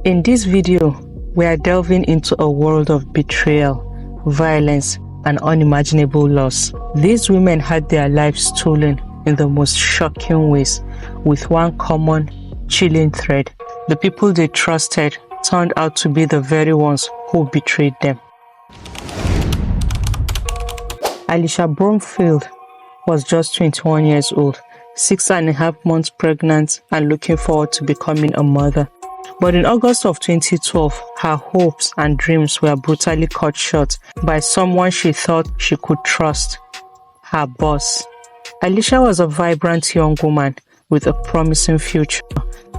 In this video, we are delving into a world of betrayal, violence, and unimaginable loss. These women had their lives stolen in the most shocking ways, with one common, chilling thread. The people they trusted turned out to be the very ones who betrayed them. Alicia Bromfield was just 21 years old, 6.5 months pregnant and looking forward to becoming a mother. But in August of 2012, her hopes and dreams were brutally cut short by someone she thought she could trust, her boss. Alicia was a vibrant young woman with a promising future.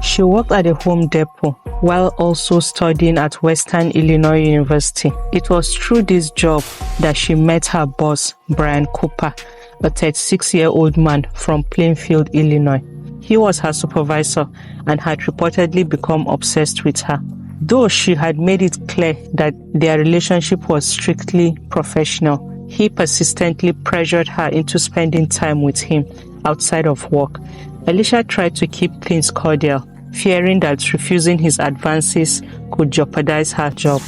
She worked at a Home Depot while also studying at Western Illinois University. It was through this job that she met her boss, Brian Cooper, a 36-year-old man from Plainfield, Illinois. He was her supervisor and had reportedly become obsessed with her. Though she had made it clear that their relationship was strictly professional, he persistently pressured her into spending time with him outside of work. Alicia tried to keep things cordial, fearing that refusing his advances could jeopardize her job.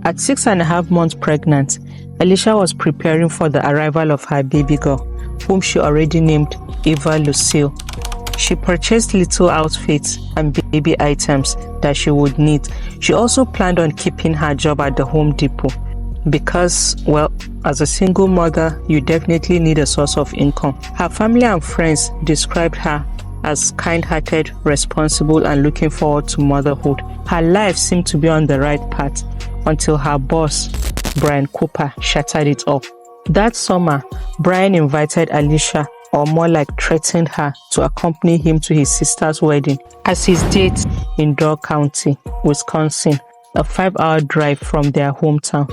At 6.5 months pregnant, Alicia was preparing for the arrival of her baby girl, whom she already named Eva Lucille. She purchased little outfits and baby items that she would need. She also planned on keeping her job at the Home Depot because, well, as a single mother, you definitely need a source of income. Her family and friends described her as kind-hearted, responsible, and looking forward to motherhood. Her life seemed to be on the right path until her boss, Brian Cooper, shattered it up. That summer, Brian invited Alicia, or more like threatened her, to accompany him to his sister's wedding as his date in Door County, Wisconsin, a 5-hour drive from their hometown.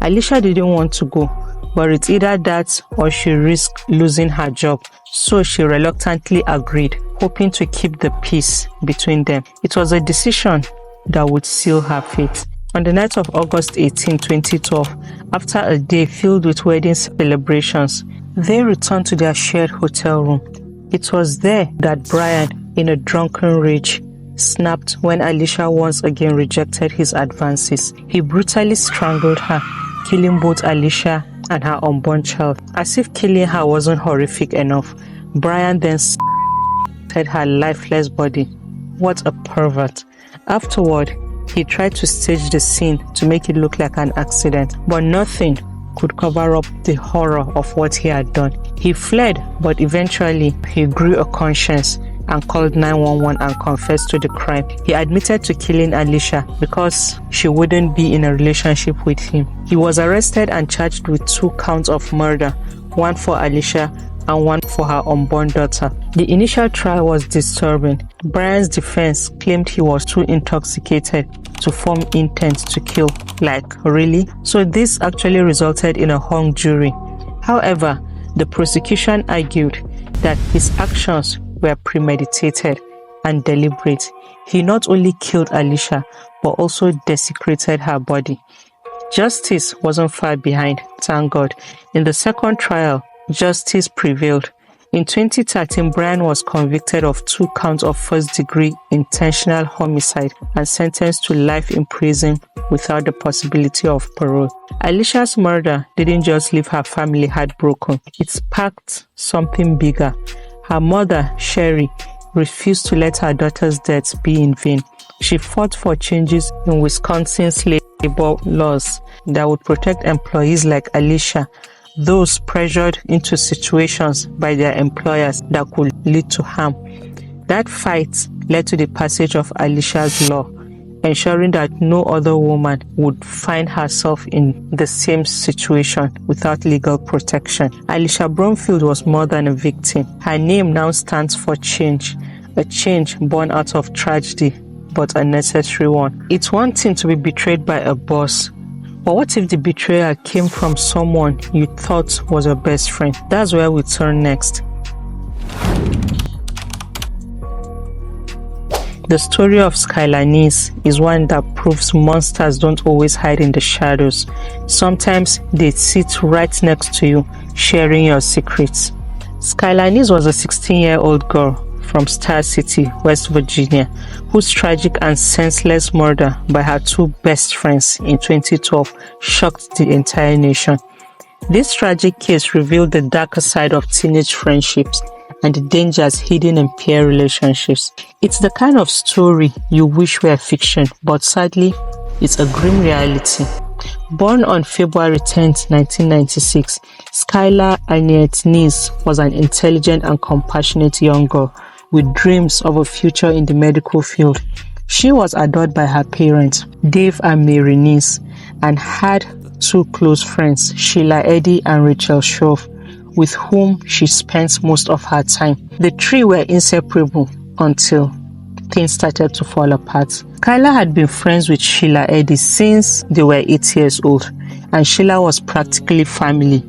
Alicia didn't want to go, but it's either that or she risked losing her job, so she reluctantly agreed, hoping to keep the peace between them. It was a decision that would seal her fate. On the night of August 18, 2012, after a day filled with wedding celebrations, they returned to their shared hotel room. It was there that Brian, in a drunken rage, snapped when Alicia once again rejected his advances. He brutally strangled her, killing both Alicia and her unborn child. As if killing her wasn't horrific enough, Brian then s***ed her lifeless body. What a pervert. Afterward, he tried to stage the scene to make it look like an accident, but nothing could cover up the horror of what he had done. He fled, but eventually he grew a conscience and called 911 and confessed to the crime. He admitted to killing Alicia because she wouldn't be in a relationship with him. He was arrested and charged with 2 counts of murder, one for Alicia and one for her unborn daughter. The initial trial was disturbing. Brian's defense claimed he was too intoxicated to form intent to kill. Like, really? So this actually resulted in a hung jury. However, the prosecution argued that his actions were premeditated and deliberate. He not only killed Alicia, but also desecrated her body. Justice wasn't far behind, thank God. In the second trial, justice prevailed. In 2013, Brian was convicted of 2 counts of first-degree intentional homicide and sentenced to life in prison without the possibility of parole. Alicia's murder didn't just leave her family heartbroken, it sparked something bigger. Her mother, Sherry, refused to let her daughter's death be in vain. She fought for changes in Wisconsin's labor laws that would protect employees like Alicia, those pressured into situations by their employers that could lead to harm. That fight led to the passage of Alicia's law, ensuring that no other woman would find herself in the same situation without legal protection. Alicia Bromfield was more than a victim. Her name now stands for change, a change born out of tragedy, but a necessary one. It's one thing to be betrayed by a boss, but what if the betrayal came from someone you thought was your best friend? That's where we turn next. The story of Skyla Edwards is one that proves monsters don't always hide in the shadows. Sometimes they sit right next to you, sharing your secrets. Skyla Edwards was a 16-year-old girl from Star City, West Virginia, whose tragic and senseless murder by her two best friends in 2012 shocked the entire nation. This tragic case revealed the darker side of teenage friendships and the dangers hidden in peer relationships. It's the kind of story you wish were fiction, but sadly, it's a grim reality. Born on February 10, 1996, Skyla Edwards was an intelligent and compassionate young girl with dreams of a future in the medical field. She was adored by her parents, Dave and Mary Nice, and had two close friends, Sheila Eddy and Rachel Shove, with whom she spent most of her time. The three were inseparable until things started to fall apart. Skyla had been friends with Sheila Eddy since they were 8 years old, and Sheila was practically family.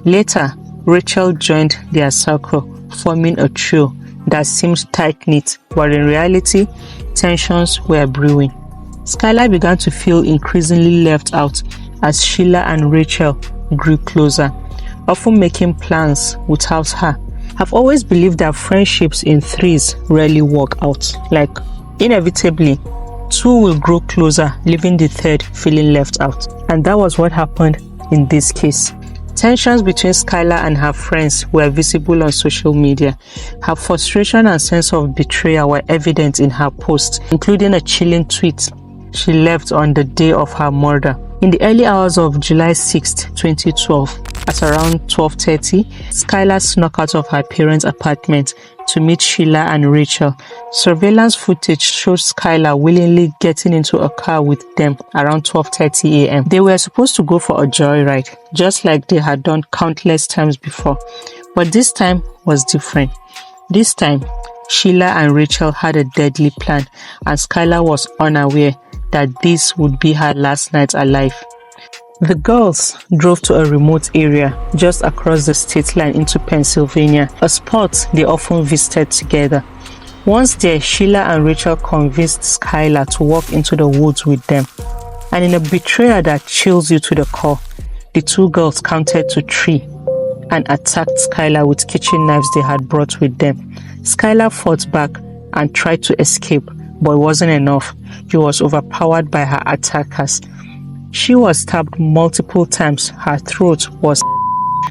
Later, Rachel joined their circle, forming a trio that seemed tight-knit, but in reality, tensions were brewing. Skyla began to feel increasingly left out as Sheila and Rachel grew closer, often making plans without her. I've always believed that friendships in threes rarely work out. Like, inevitably, two will grow closer, leaving the third feeling left out. And that was what happened in this case. Tensions between Skyla and her friends were visible on social media. Her frustration and sense of betrayal were evident in her posts, including a chilling tweet she left on the day of her murder. In the early hours of July 6, 2012, at around 12:30, Skyla snuck out of her parents' apartment to meet Sheila and Rachel. Surveillance footage shows Skyla willingly getting into a car with them around 12:30 a.m. They were supposed to go for a joyride, just like they had done countless times before. But this time was different. This time, Sheila and Rachel had a deadly plan, and Skyla was unaware that this would be her last night alive. The girls drove to a remote area just across the state line into Pennsylvania, a spot they often visited together. Once there, Sheila and Rachel convinced Skyla to walk into the woods with them. And in a betrayal that chills you to the core, the two girls counted to 3 and attacked Skyla with kitchen knives they had brought with them. Skyla fought back and tried to escape, but it wasn't enough. She was overpowered by her attackers. She was stabbed multiple times, her throat was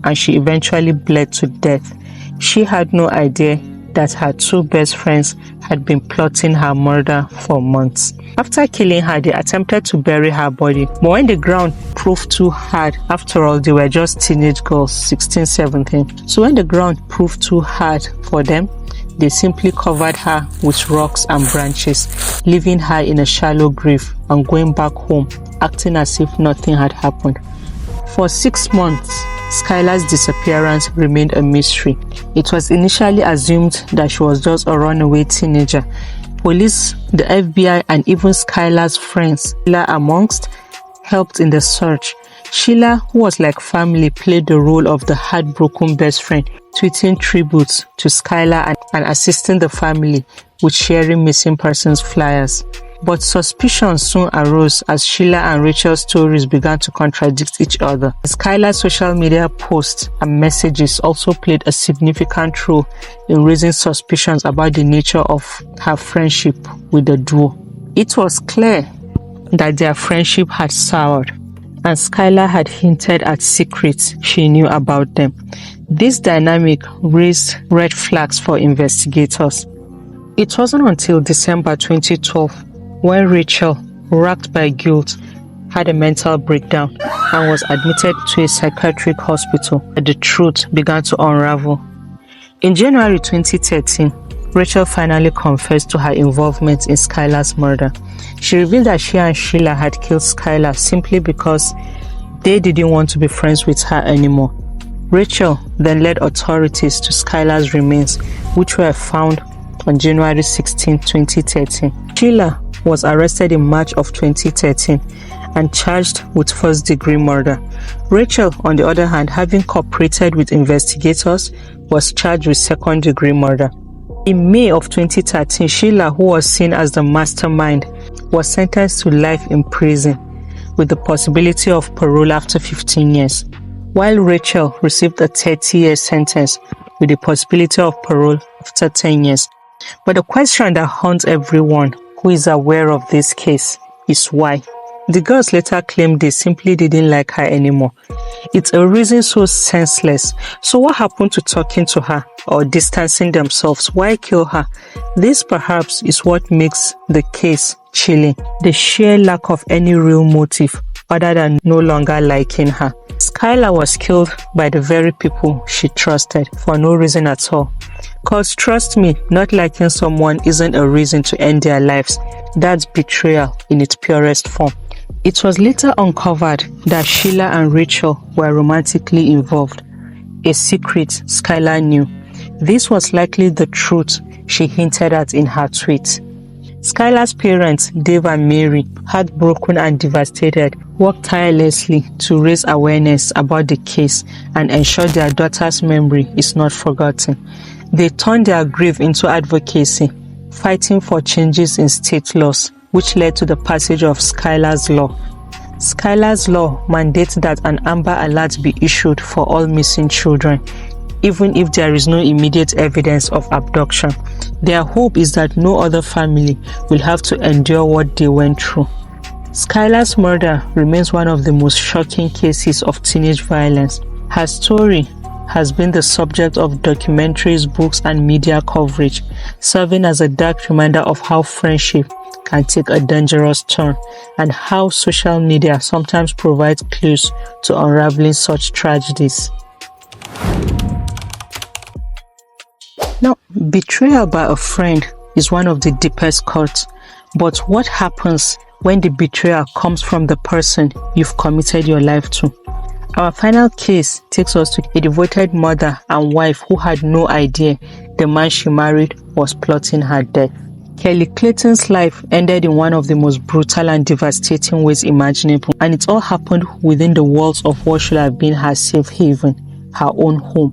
and she eventually bled to death. She had no idea that her two best friends had been plotting her murder for months. After killing her, they attempted to bury her body, but when the ground proved too hard, after all, they were just teenage girls, 16, 17. So when the ground proved too hard for them, they simply covered her with rocks and branches, leaving her in a shallow grave and going back home, acting as if nothing had happened. For 6 months, Skyla's disappearance remained a mystery. It was initially assumed that she was just a runaway teenager. Police, the FBI, and even Skyla's friends, Sheila amongst, helped in the search. Sheila, who was like family, played the role of the heartbroken best friend, tweeting tributes to Skyla and assisting the family with sharing missing persons flyers. But suspicion soon arose as Sheila and Rachel's stories began to contradict each other. Skyla's social media posts and messages also played a significant role in raising suspicions about the nature of her friendship with the duo. It was clear that their friendship had soured, and Skyla had hinted at secrets she knew about them. This dynamic raised red flags for investigators. It wasn't until December 2012 when Rachel, racked by guilt, had a mental breakdown and was admitted to a psychiatric hospital that the truth began to unravel. In January 2013, Rachel finally confessed to her involvement in Skyla's murder. She revealed that she and Sheila had killed Skyla simply because they didn't want to be friends with her anymore. Rachel then led authorities to Skyla's remains, which were found on January 16, 2013. Sheila was arrested in March of 2013 and charged with first-degree murder. Rachel, on the other hand, having cooperated with investigators, was charged with second-degree murder. In May of 2013, Sheila, who was seen as the mastermind, was sentenced to life in prison with the possibility of parole after 15 years, while Rachel received a 30-year sentence with the possibility of parole after 10 years. But the question that haunts everyone who is aware of this case is why. The girls later claimed they simply didn't like her anymore. It's a reason so senseless. So what happened to talking to her or distancing themselves? Why kill her? This perhaps is what makes the case chilling. The sheer lack of any real motive other than no longer liking her. Skyla was killed by the very people she trusted for no reason at all. Cause trust me, not liking someone isn't a reason to end their lives. That's betrayal in its purest form. It was later uncovered that Sheila and Rachel were romantically involved, a secret Skyla knew. This was likely the truth she hinted at in her tweet. Skyla's parents, Dave and Mary, heartbroken and devastated, worked tirelessly to raise awareness about the case and ensure their daughter's memory is not forgotten. They turned their grief into advocacy, fighting for changes in state laws, which led to the passage of Skyla's Law. Skyla's Law mandates that an Amber Alert be issued for all missing children, even if there is no immediate evidence of abduction. Their hope is that no other family will have to endure what they went through. Skyla's murder remains one of the most shocking cases of teenage violence. Her story has been the subject of documentaries, books, and media coverage, serving as a dark reminder of how friendship can take a dangerous turn and how social media sometimes provides clues to unraveling such tragedies. Now, betrayal by a friend is one of the deepest cuts, but what happens when the betrayal comes from the person you've committed your life to? Our final case takes us to a devoted mother and wife who had no idea the man she married was plotting her death. Kelly Clayton's life ended in one of the most brutal and devastating ways imaginable, and it all happened within the walls of what should have been her safe haven, her own home.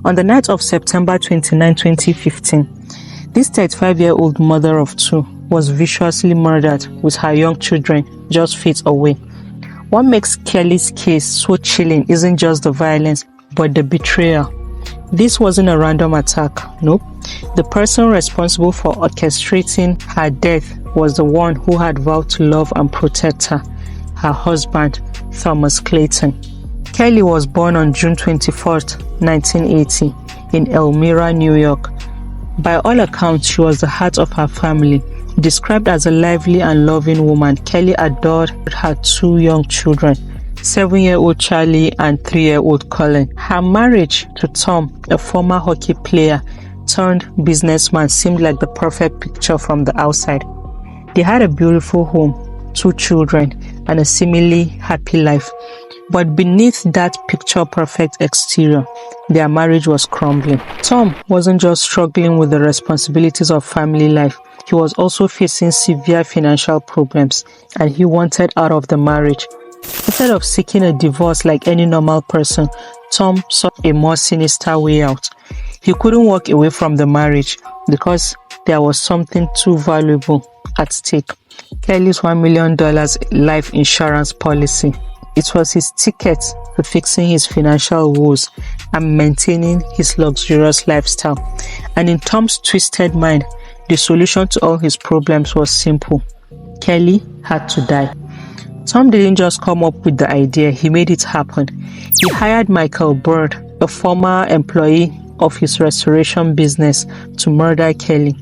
On the night of September 29, 2015, this 35-year-old mother of two was viciously murdered with her young children just feet away. What makes Kelly's case so chilling isn't just the violence, but the betrayal. This wasn't a random attack, nope. The person responsible for orchestrating her death was the one who had vowed to love and protect her husband, Thomas Clayton. Kelly was born on June 24, 1980, in Elmira, New York. By all accounts, she was the heart of her family. Described as a lively and loving woman, Kelly adored her two young children, 7-year-old Charlie and 3-year-old Colin. Her marriage to Tom, a former hockey player turned businessman, seemed like the perfect picture from the outside. They had a beautiful home, 2 children, and a seemingly happy life. But beneath that picture-perfect exterior, their marriage was crumbling. Tom wasn't just struggling with the responsibilities of family life, he was also facing severe financial problems, and he wanted out of the marriage. Instead of seeking a divorce like any normal person, Tom sought a more sinister way out. He couldn't walk away from the marriage because there was something too valuable at stake. Kelly's $1 million life insurance policy. It was his ticket to fixing his financial woes and maintaining his luxurious lifestyle. And in Tom's twisted mind, the solution to all his problems was simple. Kelly had to die. Tom didn't just come up with the idea, he made it happen. He hired Michael Bird, a former employee of his restoration business, to murder Kelly.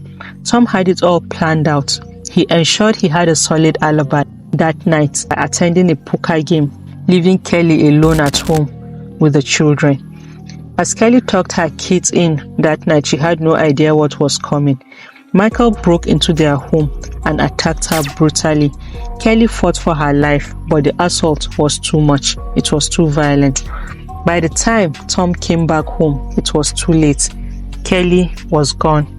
Tom had it all planned out. He ensured he had a solid alibi that night by attending a poker game, leaving Kelly alone at home with the children. As Kelly tucked her kids in that night, she had no idea what was coming. Michael broke into their home and attacked her brutally. Kelly fought for her life, but the assault was too much. It was too violent. By the time Tom came back home, it was too late. Kelly was gone.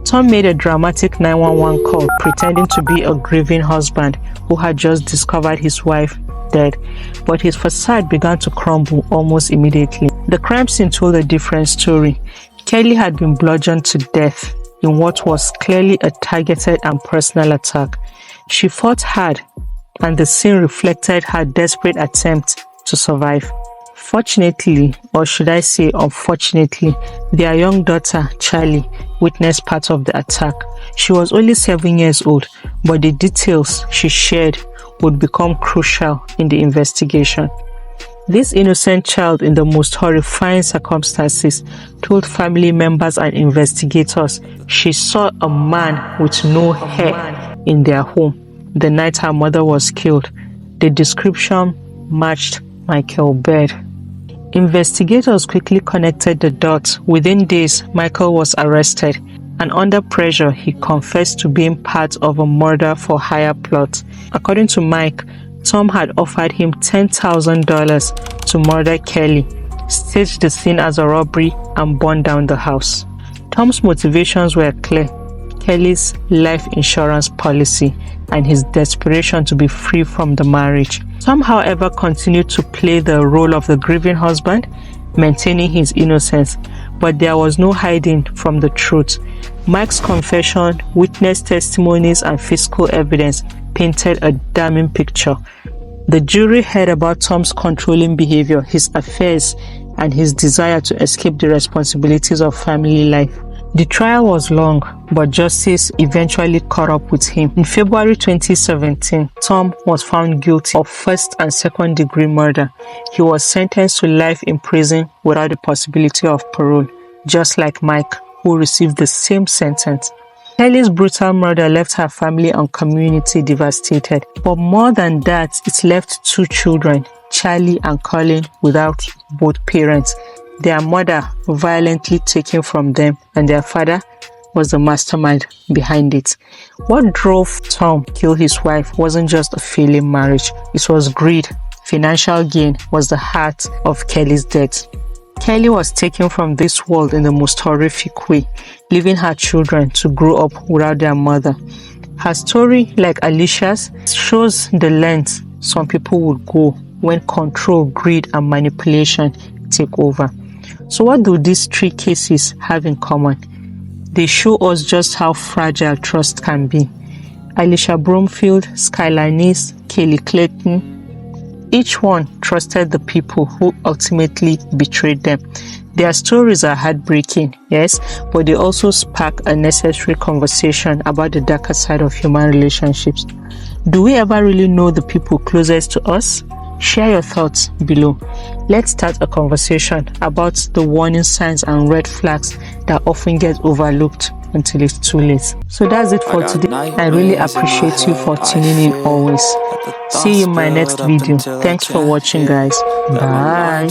Tom made a dramatic 911 call, pretending to be a grieving husband who had just discovered his wife dead, but his facade began to crumble almost immediately. The crime scene told a different story. Kelly had been bludgeoned to death in what was clearly a targeted and personal attack. She fought hard, and the scene reflected her desperate attempt to survive. Fortunately, or should I say unfortunately, their young daughter, Charlie, witnessed part of the attack. She was only 7 years old, but the details she shared would become crucial in the investigation. This innocent child, in the most horrifying circumstances, told family members and investigators she saw a man with no hair in their home the night her mother was killed. The description matched Michael Baird. Investigators quickly connected the dots. Within days, Michael was arrested, and under pressure, he confessed to being part of a murder-for-hire plot. According to Mike, Tom had offered him $10,000 to murder Kelly, stage the scene as a robbery, and burn down the house. Tom's motivations were clear: Kelly's life insurance policy and his desperation to be free from the marriage. Tom, however, continued to play the role of the grieving husband, maintaining his innocence, but there was no hiding from the truth. Mike's confession, witness testimonies, and physical evidence painted a damning picture. The jury heard about Tom's controlling behavior, his affairs, and his desire to escape the responsibilities of family life. The trial was long, but justice eventually caught up with him. In February 2017, Tom was found guilty of first and second degree murder. He was sentenced to life in prison without the possibility of parole, just like Mike, who received the same sentence. Kelly's brutal murder left her family and community devastated. But more than that, it left two children, Charlie and Colin, without both parents. Their mother violently taken from them, and their father was the mastermind behind it. What drove Tom to kill his wife wasn't just a failing marriage. It was greed. Financial gain was the heart of Kelly's death. Kelly was taken from this world in the most horrific way, leaving her children to grow up without their mother. Her story, like Alicia's, shows the lengths some people would go when control, greed, and manipulation take over. So what do these three cases have in common? They show us just how fragile trust can be. Alicia Bromfield, Skyla Edwards, Clayton, each one trusted the people who ultimately betrayed them. Their stories are heartbreaking, yes, but they also spark a necessary conversation about the darker side of human relationships. Do we ever really know the people closest to us? Share your thoughts below. Let's start a conversation about the warning signs and red flags that often get overlooked until it's too late. So that's it for today. I really appreciate you for tuning in always. See you in my next video. Thanks for watching, guys. Bye.